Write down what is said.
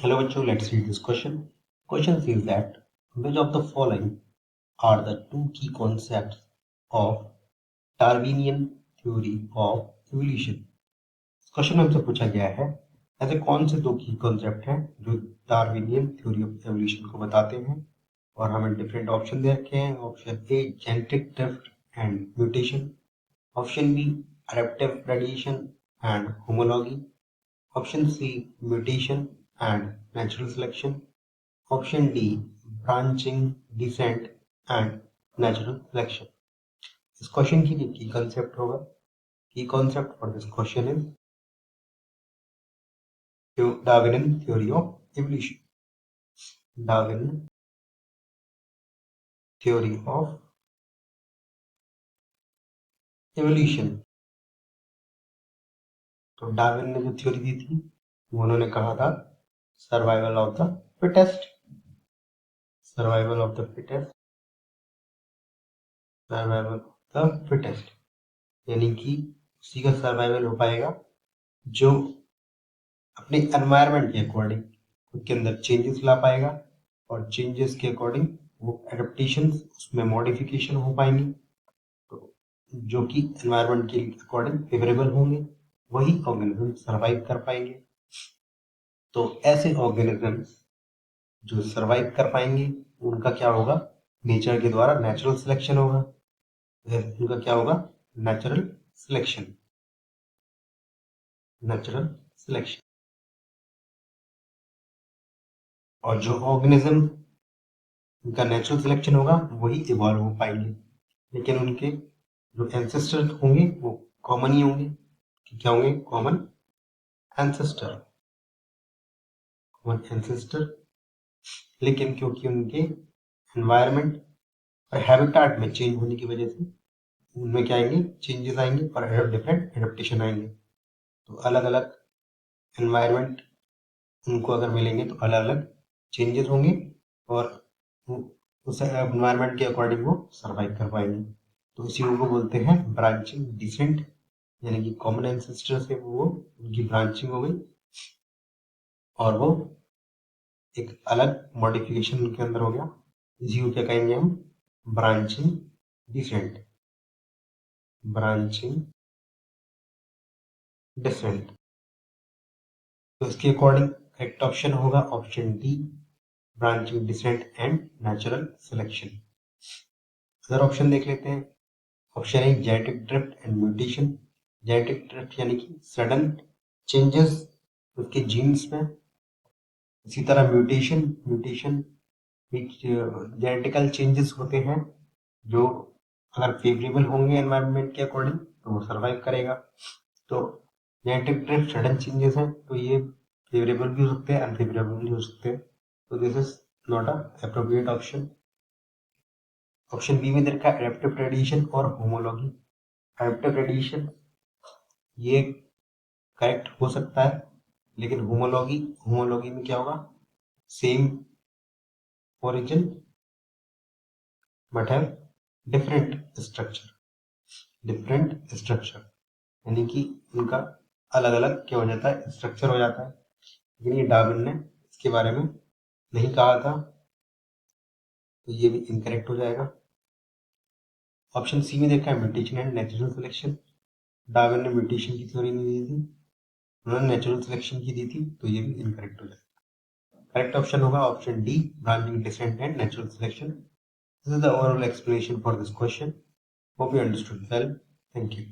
Hello, bachcho, let's read this question. Question says that which of the following are the two key concepts of Darwinian theory of evolution? Question हमसे पूछा गया है ऐसे कौन से दो की कॉन्सेप्ट हैं जो डार्विनियन थ्योरी ऑफ एवोल्यूशन को बताते हैं, और हमें डिफरेंट ऑप्शन दे रखे हैं. Option A genetic drift and mutation, option B adaptive radiation and homology, option C mutation and natural selection, option D branching, descent and natural selection. इस question की की कॉन्सेप्ट होगा, key concept for this question is Darwinian theory of evolution. Darwinian theory of evolution. तो Darwin ने जो theory दी थी वो उन्होंने कहा था survival of the fittest, survival of the fittest, survival of the fittest, यानी कि उसी का सर्वाइवल हो पाएगा जो अपने एनवायरनमेंट के अकॉर्डिंग खुद के अंदर चेंजेस ला पाएगा, और चेंजेस के अकॉर्डिंग वो एडेप्टेशन, उसमें मॉडिफिकेशन हो पाएंगी, तो जो कि एनवायरनमेंट के अकॉर्डिंग फेवरेबल होंगे, वही ऑर्गेनिज्म सरवाइव कर पाएंगे. तो ऐसे ऑर्गेनिजम्स जो सरवाइव कर पाएंगे उनका क्या होगा, नेचर के द्वारा नेचुरल सिलेक्शन होगा. उनका क्या होगा, नेचुरल सिलेक्शन, नेचुरल सिलेक्शन. और जो ऑर्गेनिज्म उनका नेचुरल सिलेक्शन होगा वही इवॉल्व हो पाएंगे, लेकिन उनके जो एंसेस्टर होंगे वो कॉमन ही होंगे. क्या होंगे, कॉमन एंसेस्टर, कॉमन एंसेस्टर. लेकिन क्योंकि उनके एनवायरनमेंट और हैबिटेट में चेंज होने की वजह से उनमें क्या आएंगे, चेंजेस आएंगे और डिफरेंट एडेप्टेशन आएंगे. तो अलग अलग एनवायरनमेंट उनको अगर मिलेंगे तो अलग अलग चेंजेस होंगे, और उस एनवायरनमेंट के अकॉर्डिंग वो सरवाइव कर पाएंगे. तो इसी को बोलते हैं ब्रांचिंग डिसेंट, यानी कि कॉमन एंसेस्टर से वो उनकी ब्रांचिंग हो गई और वो एक अलग मॉडिफिकेशन उनके अंदर हो गया. इसी को क्या कहेंगे हम, ब्रांचिंग डिसेंट, ब्रांचिंग डिसेंट. तो इसके अकॉर्डिंग करेक्ट ऑप्शन होगा option D, branching descent and natural selection. Other option देख लेते हैं. Option A genetic drift and mutation, genetic drift यानी कि सडन चेंजेस उसके जीन्स में. इसी तरह म्यूटेशन, म्यूटेशन जेनेटिकल चेंजेस होते हैं जो अगर फेवरेबल होंगे एनवायरनमेंट के अकॉर्डिंग तो वो सर्वाइव करेगा. तो जेनेटिक ड्रिफ्ट सडन चेंजेस हैं तो ये फेवरेबल भी हो सकते हैं, अनफेवरेबल भी हो सकते हैं. तो this is not a appropriate option. Option B में दे रखा है एडेप्टिव रेडिएशन और होमोलॉजी. एडेप्टिव रेडिएशन ये करेक्ट हो सकता है, लेकिन होमोलॉजी, होमोलॉजी में क्या होगा, same origin but have different structure, different structure, यानी कि उनका अलग अलग क्या हो जाता है, स्ट्रक्चर हो जाता है. लेकिन ये डार्विन ने इसके बारे में नहीं कहा था, तो ये भी इनकरेक्ट हो जाएगा. ऑप्शन सी में देखा है mutation and natural selection. Darwin ने म्यूटेशन की थ्योरी नहीं दी थी, उन्होंने नेचुरल सिलेक्शन की दी थी, तो ये भी इनकरेक्ट हो जाएगा. करेक्ट ऑप्शन होगा option D, branching descent and natural selection. This is the overall explanation for this question. Hope you understood well. Thank you.